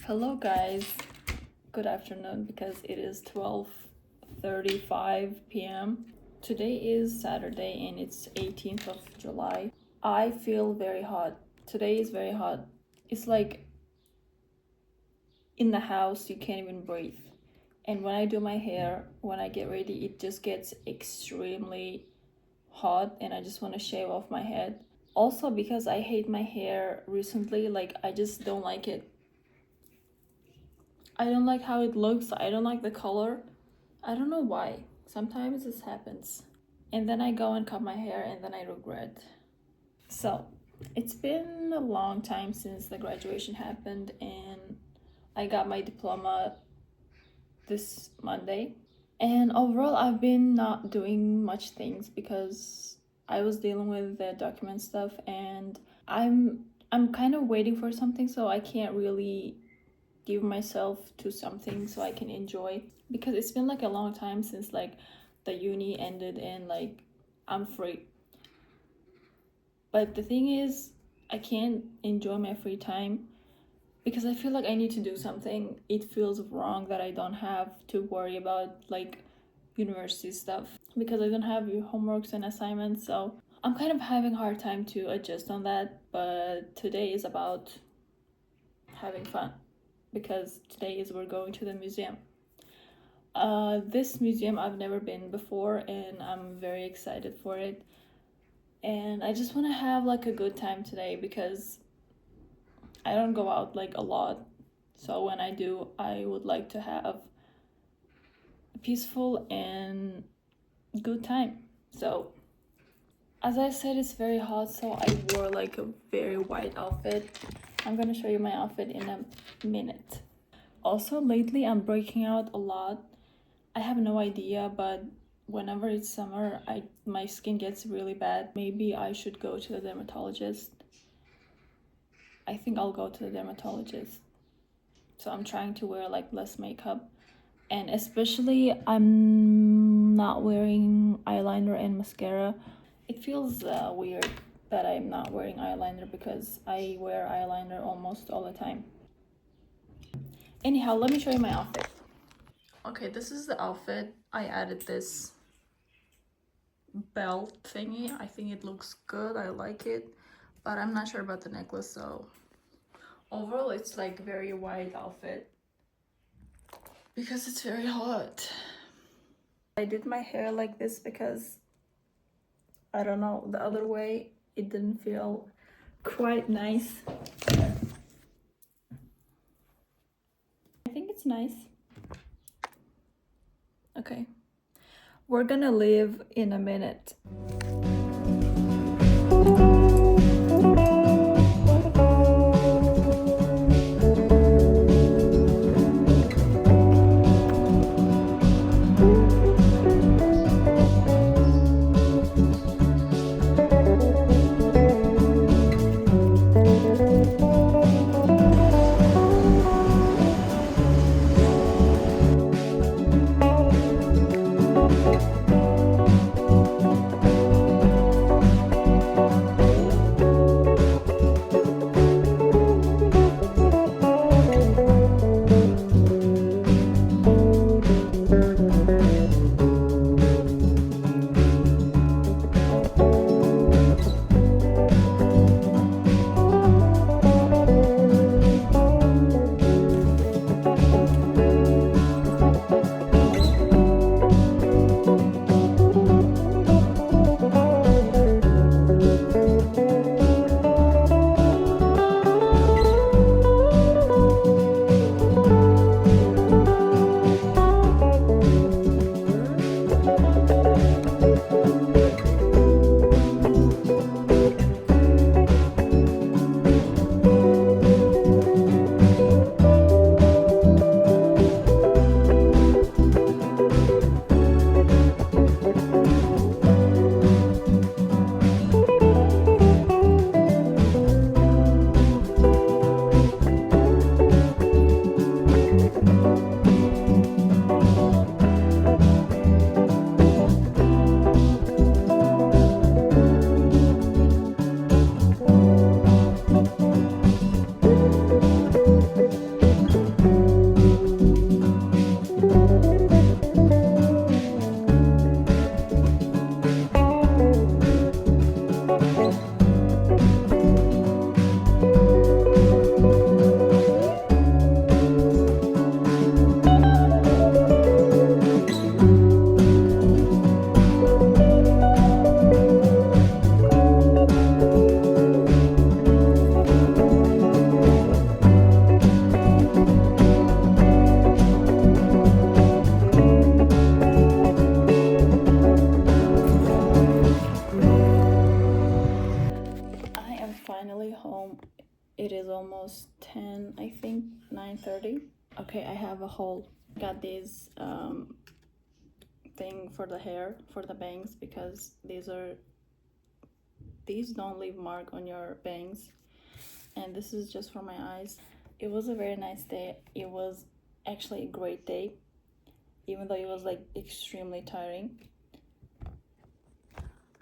Hello guys, good afternoon because it is 12:35 p.m. Today is Saturday and it's 18th of July. I feel very hot. Today is very hot. It's like in the house you can't even breathe. And when I do my hair, when I get ready, it just gets extremely hot and I just want to shave off my head. Also because I hate my hair recently, like I just don't like it. I don't like how it looks. I don't like the color. I don't know why. Sometimes this happens. And then I go and cut my hair and then I regret. So, it's been a long time since the graduation happened and I got my diploma this Monday. And overall, I've been not doing much things because I was dealing with the document stuff and I'm kind of waiting for something, so I can't really give myself to something so I can enjoy, because it's been like a long time since like the uni ended and like I'm free. But the thing is, I can't enjoy my free time because I feel like I need to do something. It feels wrong that I don't have to worry about like university stuff because I don't have homeworks and assignments, so I'm kind of having a hard time to adjust on that. But today is about having fun because today is we're going to the museum. This museum I've never been before and I'm very excited for it. And I just want to have like a good time today because I don't go out like a lot. So when I do, I would like to have a peaceful and good time. So as I said, it's very hot, so I wore like a very white outfit. I'm gonna show you my outfit in a minute. Also, lately I'm breaking out a lot. I have no idea, but whenever it's summer, my skin gets really bad. Maybe I should go to the dermatologist. I think I'll go to the dermatologist. So I'm trying to wear like less makeup. And especially I'm not wearing eyeliner and mascara. It feels weird that I'm not wearing eyeliner because I wear eyeliner almost all the time. Anyhow, let me show you my outfit. Okay, this is the outfit. I added this belt thingy. I think it looks good. I like it, but I'm not sure about the necklace. So overall, it's like very white outfit because it's very hot. I did my hair like this because I don't know, the other way it didn't feel quite nice. I think it's nice. Okay, we're gonna leave in a minute. 9:30. Okay, I have a haul. Got these thing for the hair, for the bangs, because these don't leave mark on your bangs, and this is just for my eyes. It was a very nice day. It was actually a great day, even though it was like extremely tiring.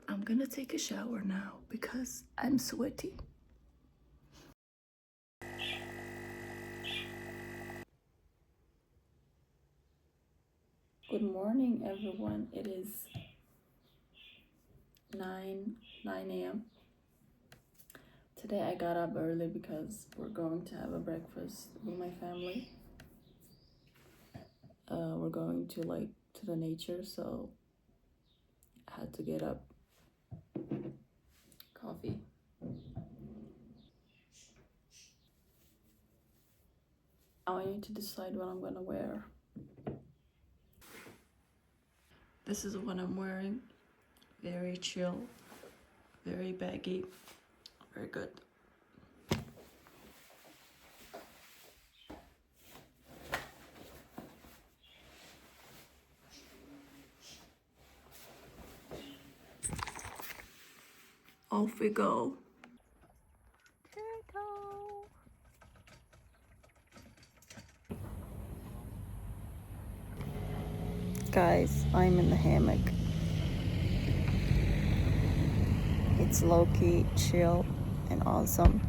I'm gonna take a shower now because I'm sweaty. Good morning, everyone. It is 9 a.m. Today I got up early because we're going to have a breakfast with my family. We're going to the nature, so I had to get up. Coffee. Now I need to decide what I'm gonna wear. This is what I'm wearing. Very chill, very baggy, very good. Off we go. Here I go. Guys, I'm in the hammock. It's low-key, chill, and awesome.